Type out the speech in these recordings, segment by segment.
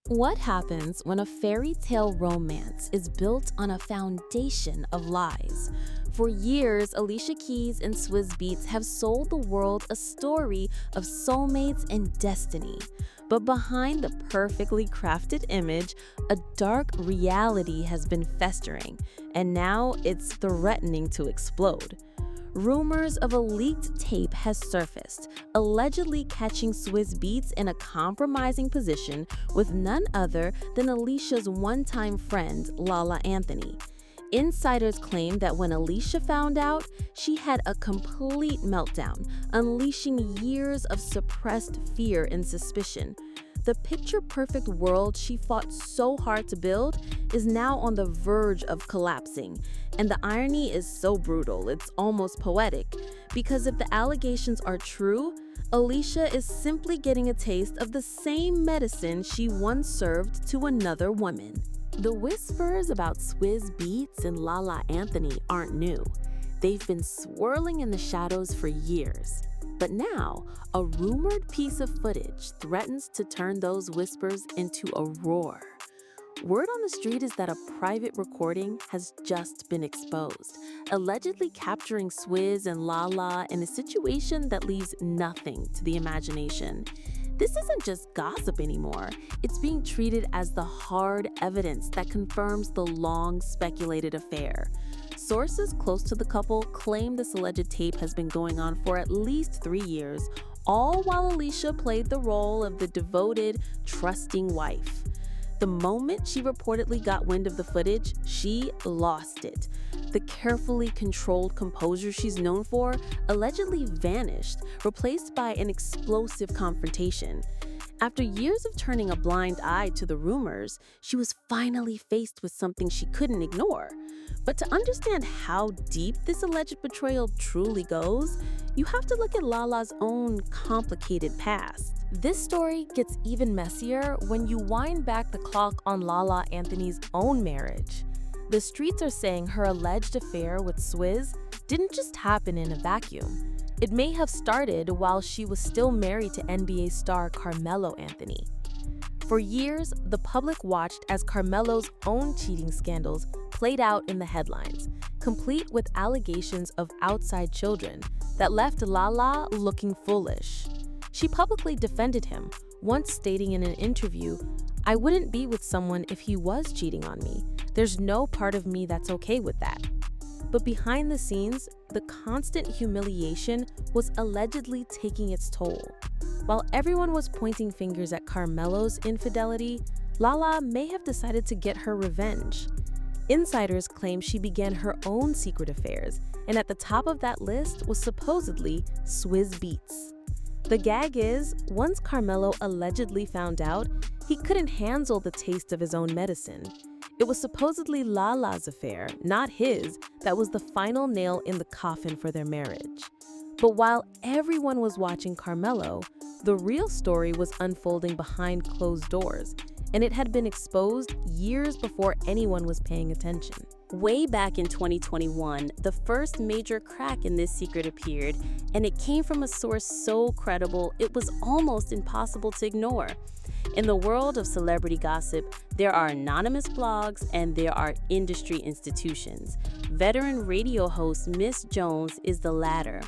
What happens when a fairy tale romance is built on a foundation of lies? For years, Alicia Keys and Swizz Beatz have sold the world a story of soulmates and destiny. But behind the perfectly crafted image, a dark reality has been festering, and now it's threatening to explode. Rumors of a leaked tape has surfaced, allegedly catching Swizz Beatz in a compromising position with none other than Alicia's one-time friend, Lala Anthony. Insiders claim that when Alicia found out, she had a complete meltdown, unleashing years of suppressed fear and suspicion. The picture-perfect world she fought so hard to build is now on the verge of collapsing. And the irony is so brutal, it's almost poetic. Because if the allegations are true, Alicia is simply getting a taste of the same medicine she once served to another woman. The whispers about Swizz Beatz and Lala Anthony aren't new. They've been swirling in the shadows for years. But now, a rumored piece of footage threatens to turn those whispers into a roar. Word on the street is that a private recording has just been exposed, allegedly capturing Swizz and Lala in a situation that leaves nothing to the imagination. This isn't just gossip anymore. It's being treated as the hard evidence that confirms the long-speculated affair. Sources close to the couple claim this alleged tape has been going on for at least 3 years, all while Alicia played the role of the devoted, trusting wife. The moment she reportedly got wind of the footage, she lost it. The carefully controlled composure she's known for allegedly vanished, replaced by an explosive confrontation. After years of turning a blind eye to the rumors, she was finally faced with something she couldn't ignore. But to understand how deep this alleged betrayal truly goes, you have to look at Lala's own complicated past. This story gets even messier when you wind back the clock on Lala Anthony's own marriage. The streets are saying her alleged affair with Swizz didn't just happen in a vacuum. It may have started while she was still married to NBA star Carmelo Anthony. For years, the public watched as Carmelo's own cheating scandals played out in the headlines, complete with allegations of outside children that left Lala looking foolish. She publicly defended him, once stating in an interview, "I wouldn't be with someone if he was cheating on me. There's no part of me that's okay with that." But behind the scenes, the constant humiliation was allegedly taking its toll. While everyone was pointing fingers at Carmelo's infidelity, Lala may have decided to get her revenge. Insiders claim she began her own secret affairs, and at the top of that list was supposedly Swizz Beatz. The gag is, once Carmelo allegedly found out, he couldn't handle the taste of his own medicine. It was supposedly Lala's affair, not his, that was the final nail in the coffin for their marriage. But while everyone was watching Carmelo, the real story was unfolding behind closed doors, and it had been exposed years before anyone was paying attention. Way back in 2021, the first major crack in this secret appeared, and it came from a source so credible it was almost impossible to ignore. In the world of celebrity gossip, there are anonymous blogs and there are industry institutions. Veteran radio host Miss Jones is the latter.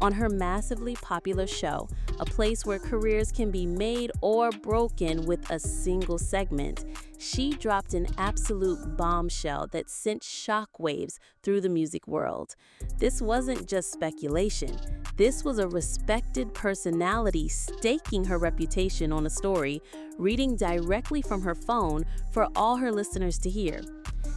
On her massively popular show, a place where careers can be made or broken with a single segment, she dropped an absolute bombshell that sent shockwaves through the music world. This wasn't just speculation. This was a respected personality staking her reputation on a story, reading directly from her phone for all her listeners to hear.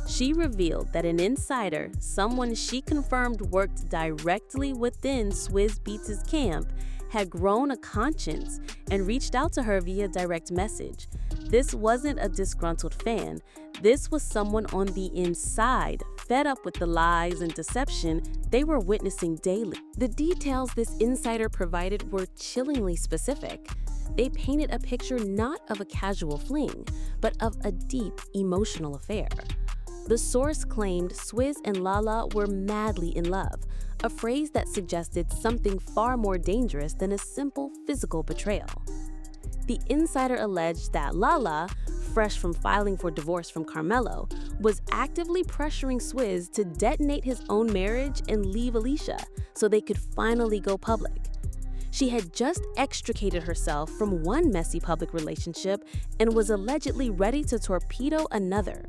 She revealed that an insider, someone she confirmed worked directly within Swizz Beatz's camp, had grown a conscience and reached out to her via direct message. This wasn't a disgruntled fan. This was someone on the inside, fed up with the lies and deception they were witnessing daily. The details this insider provided were chillingly specific. They painted a picture not of a casual fling, but of a deep emotional affair. The source claimed Swizz and Lala were madly in love, a phrase that suggested something far more dangerous than a simple physical betrayal. The insider alleged that Lala, fresh from filing for divorce from Carmelo, was actively pressuring Swizz to detonate his own marriage and leave Alicia so they could finally go public. She had just extricated herself from one messy public relationship and was allegedly ready to torpedo another.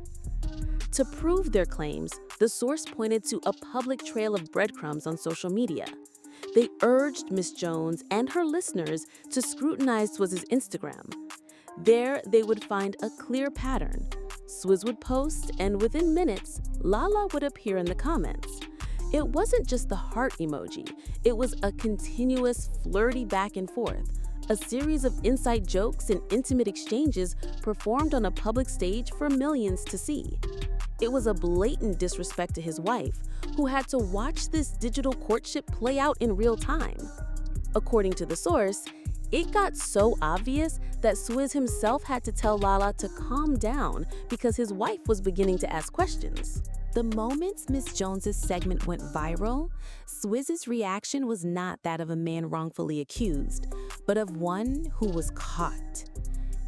To prove their claims, the source pointed to a public trail of breadcrumbs on social media. They urged Miss Jones and her listeners to scrutinize Swizz's Instagram. There, they would find a clear pattern. Swizz would post, and within minutes, Lala would appear in the comments. It wasn't just the heart emoji, it was a continuous, flirty back and forth, a series of inside jokes and intimate exchanges performed on a public stage for millions to see. It was a blatant disrespect to his wife, who had to watch this digital courtship play out in real time. According to the source, it got so obvious that Swizz himself had to tell Lala to calm down because his wife was beginning to ask questions. The moment Miss Jones's segment went viral, Swizz's reaction was not that of a man wrongfully accused, but of one who was caught.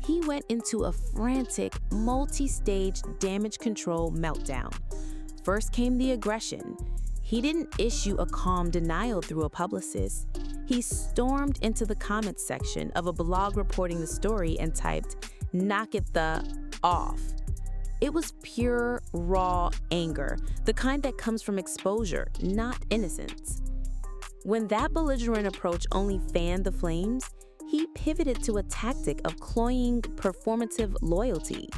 He went into a frantic, multi-stage damage control meltdown. First came the aggression. He didn't issue a calm denial through a publicist. He stormed into the comments section of a blog reporting the story and typed, "Knock it the off." It was pure, raw anger, the kind that comes from exposure, not innocence. When that belligerent approach only fanned the flames, he pivoted to a tactic of cloying, performative loyalty.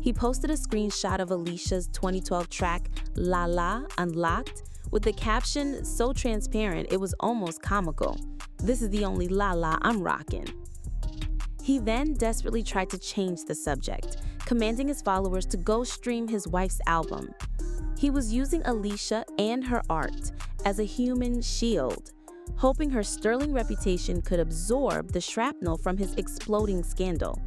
He posted a screenshot of Alicia's 2012 track, Lala, Unlocked, with the caption so transparent it was almost comical. "This is the only Lala I'm rocking." He then desperately tried to change the subject, commanding his followers to go stream his wife's album. He was using Alicia and her art as a human shield, hoping her sterling reputation could absorb the shrapnel from his exploding scandal.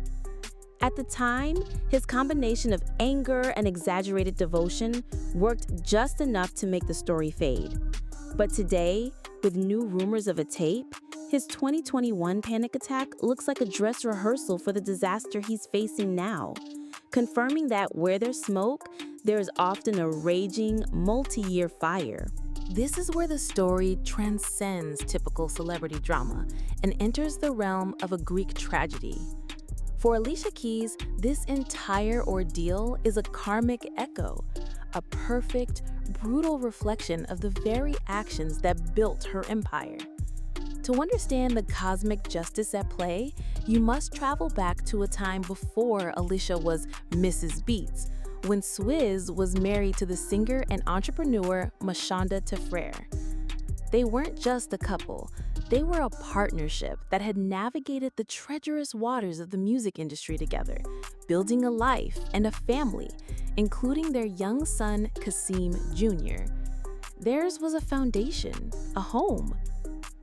At the time, his combination of anger and exaggerated devotion worked just enough to make the story fade. But today, with new rumors of a tape, his 2021 panic attack looks like a dress rehearsal for the disaster he's facing now, confirming that where there's smoke, there is often a raging, multi-year fire. This is where the story transcends typical celebrity drama and enters the realm of a Greek tragedy. For Alicia Keys, this entire ordeal is a karmic echo, a perfect, brutal reflection of the very actions that built her empire. To understand the cosmic justice at play, you must travel back to a time before Alicia was Mrs. Beatz, when Swizz was married to the singer and entrepreneur Mashonda Tefrere. They weren't just a couple, they were a partnership that had navigated the treacherous waters of the music industry together, building a life and a family, including their young son, Kasim Jr. Theirs was a foundation, a home.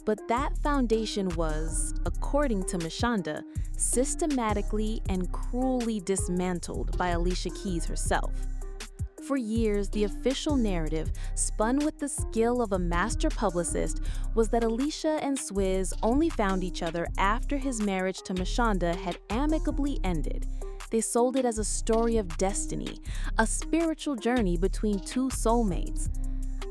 But that foundation was, according to Mashonda, systematically and cruelly dismantled by Alicia Keys herself. For years, the official narrative, spun with the skill of a master publicist, was that Alicia and Swizz only found each other after his marriage to Mashonda had amicably ended. They sold it as a story of destiny, a spiritual journey between two soulmates.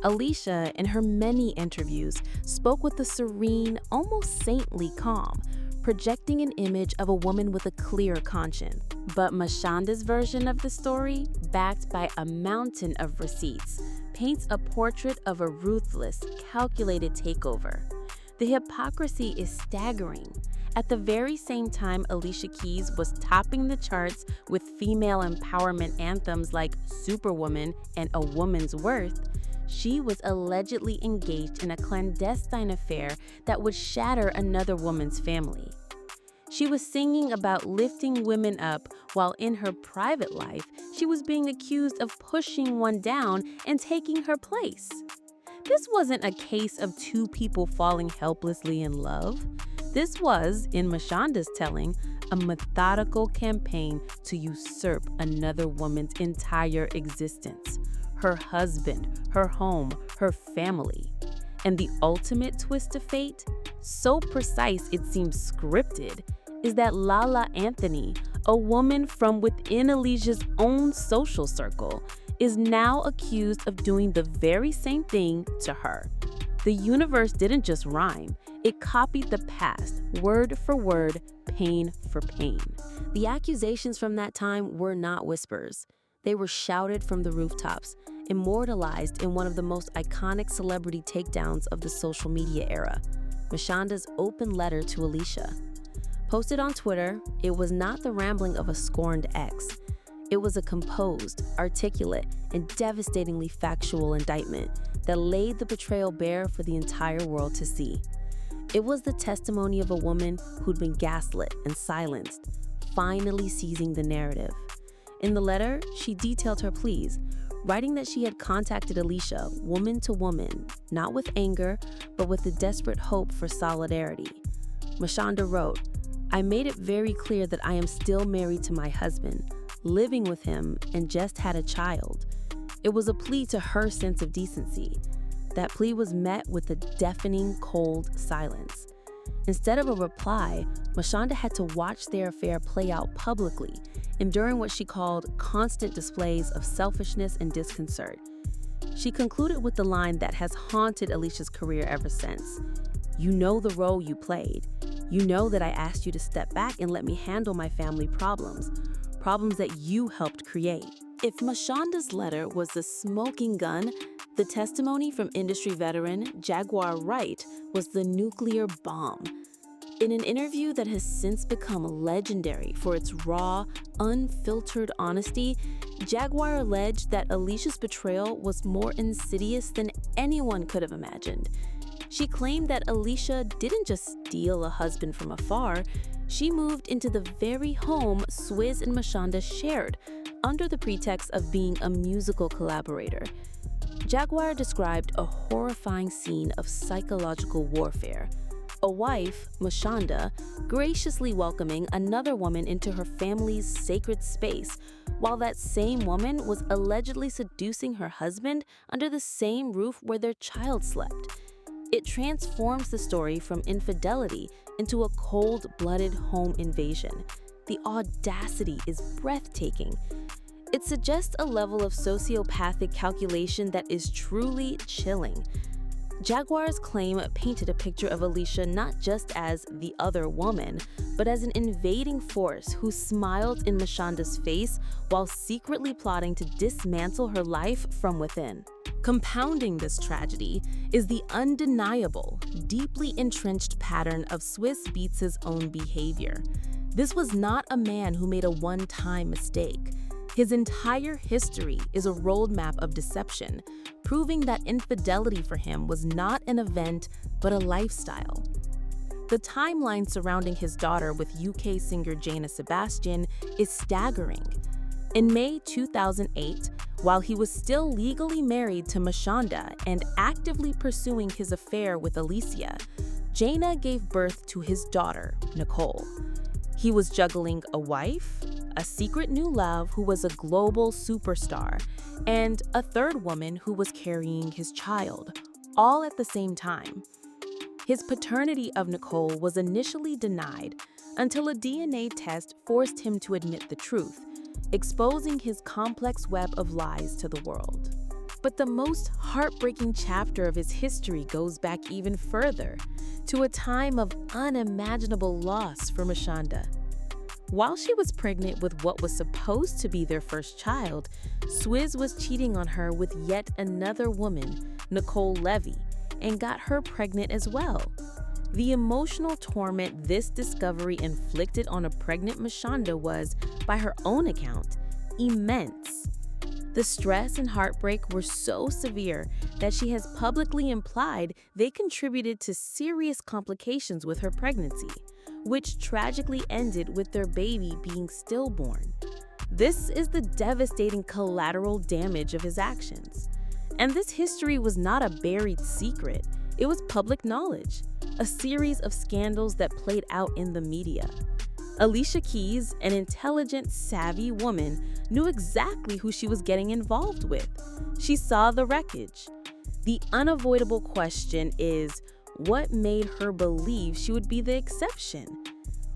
Alicia, in her many interviews, spoke with a serene, almost saintly calm, projecting an image of a woman with a clear conscience. But Mashonda's version of the story, backed by a mountain of receipts, paints a portrait of a ruthless, calculated takeover. The hypocrisy is staggering. At the very same time Alicia Keys was topping the charts with female empowerment anthems like Superwoman and A Woman's Worth, she was allegedly engaged in a clandestine affair that would shatter another woman's family. She was singing about lifting women up while in her private life, she was being accused of pushing one down and taking her place. This wasn't a case of two people falling helplessly in love. This was, in Mashonda's telling, a methodical campaign to usurp another woman's entire existence, her husband, her home, her family. And the ultimate twist of fate, so precise it seems scripted, is that Lala Anthony, a woman from within Alicia's own social circle, is now accused of doing the very same thing to her. The universe didn't just rhyme, it copied the past, word for word, pain for pain. The accusations from that time were not whispers. They were shouted from the rooftops, immortalized in one of the most iconic celebrity takedowns of the social media era, Machanda's open letter to Alicia. Posted on Twitter, it was not the rambling of a scorned ex. It was a composed, articulate, and devastatingly factual indictment that laid the betrayal bare for the entire world to see. It was the testimony of a woman who'd been gaslit and silenced, finally seizing the narrative. In the letter, she detailed her pleas, writing that she had contacted Alicia, woman to woman, not with anger, but with the desperate hope for solidarity. Machanda wrote, "I made it very clear that I am still married to my husband, living with him, and just had a child." It was a plea to her sense of decency. That plea was met with a deafening, cold silence. Instead of a reply, Machanda had to watch their affair play out publicly, enduring what she called constant displays of selfishness and disconcert. She concluded with the line that has haunted Alicia's career ever since. "You know the role you played. You know that I asked you to step back and let me handle my family problems that you helped create." If Machanda's letter was the smoking gun, the testimony from industry veteran Jaguar Wright was the nuclear bomb. In an interview that has since become legendary for its raw, unfiltered honesty, Jaguar alleged that Alicia's betrayal was more insidious than anyone could have imagined. She claimed that Alicia didn't just steal a husband from afar, she moved into the very home Swizz and Machanda shared, under the pretext of being a musical collaborator. Jaguar described a horrifying scene of psychological warfare. A wife, Machanda, graciously welcoming another woman into her family's sacred space, while that same woman was allegedly seducing her husband under the same roof where their child slept. It transforms the story from infidelity into a cold-blooded home invasion. The audacity is breathtaking. It suggests a level of sociopathic calculation that is truly chilling. Jaguar's claim painted a picture of Alicia not just as the other woman, but as an invading force who smiled in Machanda's face while secretly plotting to dismantle her life from within. Compounding this tragedy is the undeniable, deeply entrenched pattern of Swizz Beatz' own behavior. This was not a man who made a one-time mistake. His entire history is a roadmap of deception, proving that infidelity for him was not an event, but a lifestyle. The timeline surrounding his daughter with UK singer Jana Sebastian is staggering. In May 2008, while he was still legally married to Machanda and actively pursuing his affair with Alicia, Jana gave birth to his daughter, Nicole. He was juggling a wife, a secret new love who was a global superstar, and a third woman who was carrying his child, all at the same time. His paternity of Nicole was initially denied until a DNA test forced him to admit the truth, exposing his complex web of lies to the world. But the most heartbreaking chapter of his history goes back even further, to a time of unimaginable loss for Machanda. While she was pregnant with what was supposed to be their first child, Swizz was cheating on her with yet another woman, Nicole Levy, and got her pregnant as well. The emotional torment this discovery inflicted on a pregnant Machanda was, by her own account, immense. The stress and heartbreak were so severe that she has publicly implied they contributed to serious complications with her pregnancy, which tragically ended with their baby being stillborn. This is the devastating collateral damage of his actions. And this history was not a buried secret, it was public knowledge, a series of scandals that played out in the media. Alicia Keys, an intelligent, savvy woman, knew exactly who she was getting involved with. She saw the wreckage. The unavoidable question is, what made her believe she would be the exception?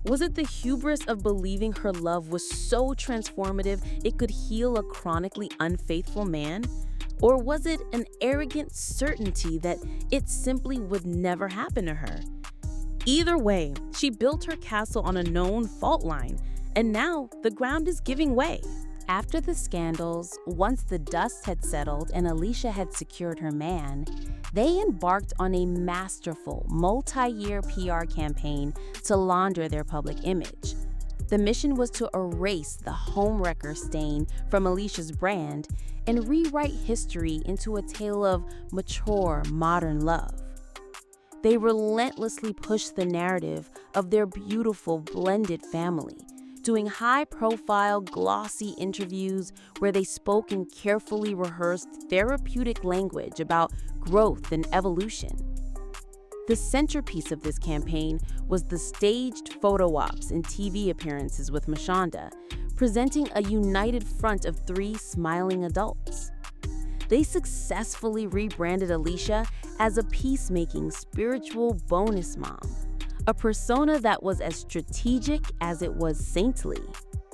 Was it the hubris of believing her love was so transformative it could heal a chronically unfaithful man? Or was it an arrogant certainty that it simply would never happen to her? Either way, she built her castle on a known fault line, and now the ground is giving way. After the scandals, once the dust had settled and Alicia had secured her man, they embarked on a masterful, multi-year PR campaign to launder their public image. The mission was to erase the homewrecker stain from Alicia's brand and rewrite history into a tale of mature, modern love. They relentlessly pushed the narrative of their beautiful, blended family, doing high-profile, glossy interviews where they spoke in carefully rehearsed therapeutic language about growth and evolution. The centerpiece of this campaign was the staged photo ops and TV appearances with Mashonda, presenting a united front of 3 smiling adults. They successfully rebranded Alicia as a peacemaking spiritual bonus mom, a persona that was as strategic as it was saintly.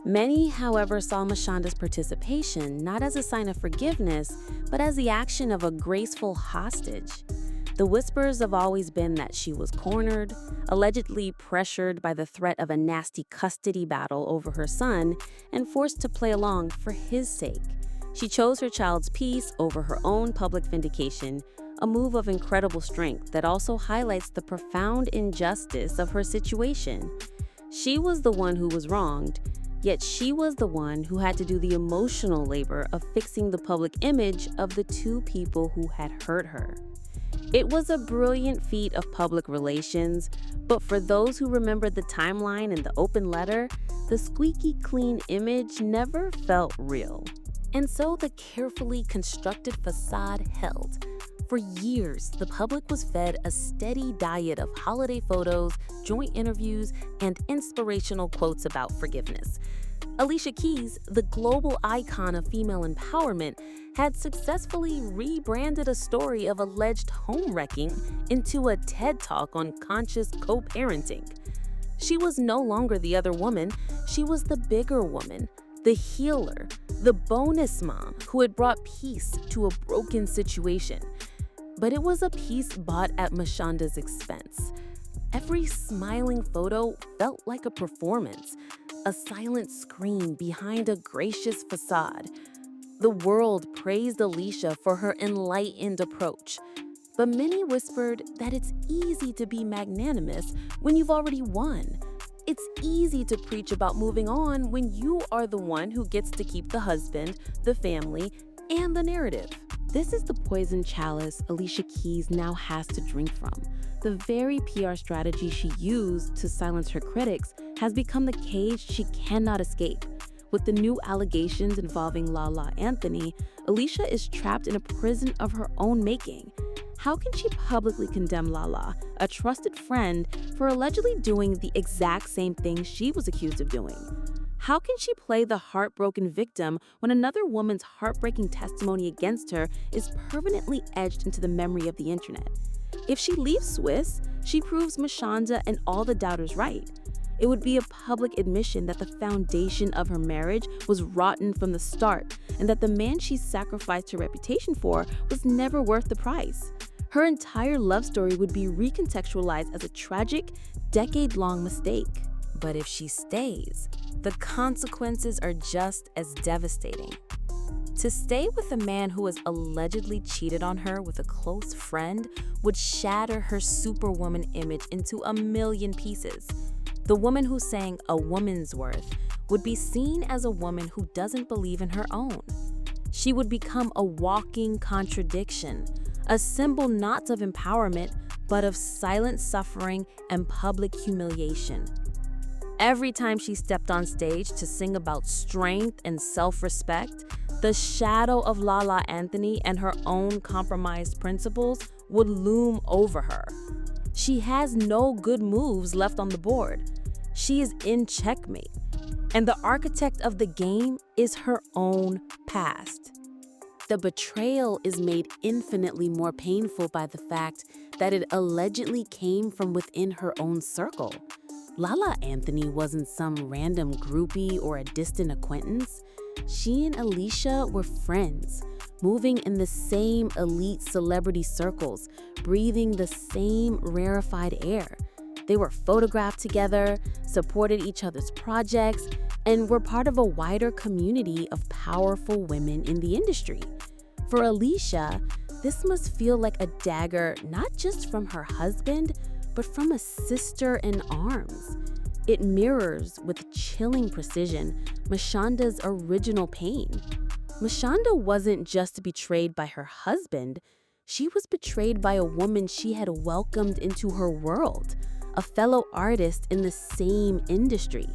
Many, however, saw Mashonda's participation not as a sign of forgiveness, but as the action of a graceful hostage. The whispers have always been that she was cornered, allegedly pressured by the threat of a nasty custody battle over her son, and forced to play along for his sake. She chose her child's peace over her own public vindication, a move of incredible strength that also highlights the profound injustice of her situation. She was the one who was wronged, yet she was the one who had to do the emotional labor of fixing the public image of the 2 people who had hurt her. It was a brilliant feat of public relations, but for those who remember the timeline and the open letter, the squeaky clean image never felt real. And so the carefully constructed facade held. For years, the public was fed a steady diet of holiday photos, joint interviews, and inspirational quotes about forgiveness. Alicia Keys, the global icon of female empowerment, had successfully rebranded a story of alleged home wrecking into a TED Talk on conscious co-parenting. She was no longer the other woman, she was the bigger woman, the healer, the bonus mom who had brought peace to a broken situation. But it was a peace bought at Mashonda's expense. Every smiling photo felt like a performance, a silent scream behind a gracious facade. The world praised Alicia for her enlightened approach, but many whispered that it's easy to be magnanimous when you've already won. It's easy to preach about moving on when you are the one who gets to keep the husband, the family, and the narrative. This is the poison chalice Alicia Keys now has to drink from. The very PR strategy she used to silence her critics has become the cage she cannot escape. With the new allegations involving Lala Anthony, Alicia is trapped in a prison of her own making. How can she publicly condemn Lala, a trusted friend, for allegedly doing the exact same thing she was accused of doing? How can she play the heartbroken victim when another woman's heartbreaking testimony against her is permanently etched into the memory of the internet? If she leaves Swizz, she proves Mashonda and all the doubters right. It would be a public admission that the foundation of her marriage was rotten from the start, and that the man she sacrificed her reputation for was never worth the price. Her entire love story would be recontextualized as a tragic, decade-long mistake. But if she stays, the consequences are just as devastating. To stay with a man who has allegedly cheated on her with a close friend would shatter her superwoman image into a million pieces. The woman who sang "A Woman's Worth" would be seen as a woman who doesn't believe in her own. She would become a walking contradiction, a symbol not of empowerment, but of silent suffering and public humiliation. Every time she stepped on stage to sing about strength and self-respect, the shadow of Lala Anthony and her own compromised principles would loom over her. She has no good moves left on the board. She is in checkmate, and the architect of the game is her own past. The betrayal is made infinitely more painful by the fact that it allegedly came from within her own circle. Lala Anthony wasn't some random groupie or a distant acquaintance. She and Alicia were friends, moving in the same elite celebrity circles, breathing the same rarefied air. They were photographed together, supported each other's projects, and were part of a wider community of powerful women in the industry. For Alicia, this must feel like a dagger not just from her husband, but from a sister in arms. It mirrors with chilling precision Mashanda's original pain. Mashanda wasn't just betrayed by her husband, she was betrayed by a woman she had welcomed into her world, a fellow artist in the same industry.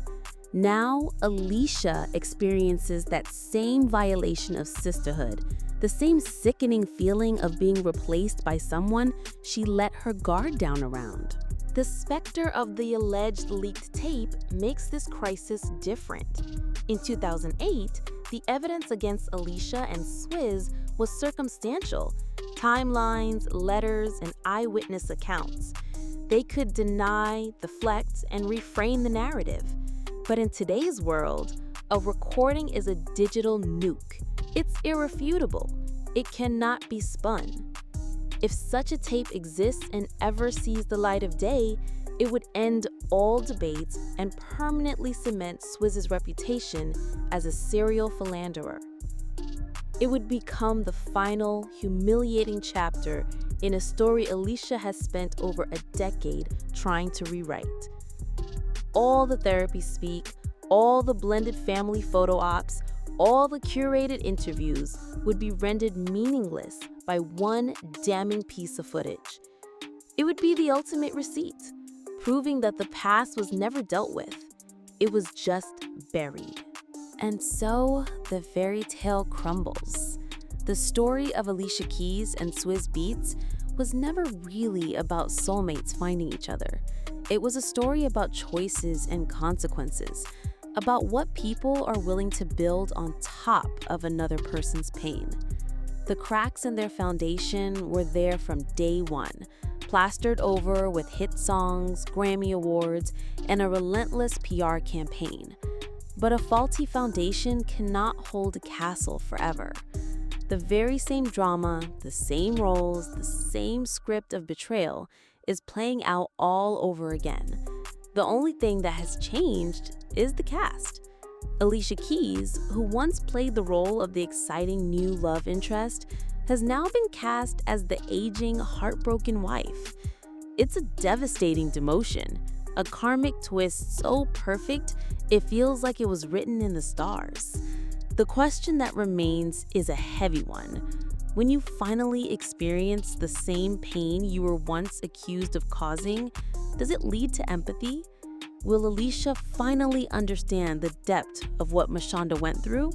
Now, Alicia experiences that same violation of sisterhood, the same sickening feeling of being replaced by someone she let her guard down around. The specter of the alleged leaked tape makes this crisis different. In 2008, the evidence against Alicia and Swizz was circumstantial: timelines, letters, and eyewitness accounts. They could deny, deflect, and reframe the narrative. But in today's world, a recording is a digital nuke. It's irrefutable. It cannot be spun. If such a tape exists and ever sees the light of day, it would end all debates and permanently cement Swizz's reputation as a serial philanderer. It would become the final, humiliating chapter in a story Alicia has spent over a decade trying to rewrite. All the therapy speak, all the blended family photo ops, all the curated interviews would be rendered meaningless by one damning piece of footage. It would be the ultimate receipt, proving that the past was never dealt with. It was just buried. And so the fairy tale crumbles. The story of Alicia Keys and Swizz Beatz was never really about soulmates finding each other. It was a story about choices and consequences, about what people are willing to build on top of another person's pain. The cracks in their foundation were there from day one, plastered over with hit songs, Grammy Awards, and a relentless PR campaign. But a faulty foundation cannot hold a castle forever. The very same drama, the same roles, the same script of betrayal is playing out all over again. The only thing that has changed is the cast. Alicia Keys, who once played the role of the exciting new love interest, has now been cast as the aging, heartbroken wife. It's a devastating demotion, a karmic twist so perfect it feels like it was written in the stars. The question that remains is a heavy one. When you finally experience the same pain you were once accused of causing, does it lead to empathy? Will Alicia finally understand the depth of what Mashanda went through?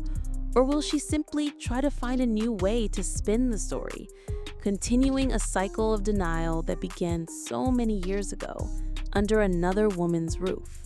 Or will she simply try to find a new way to spin the story, continuing a cycle of denial that began so many years ago under another woman's roof?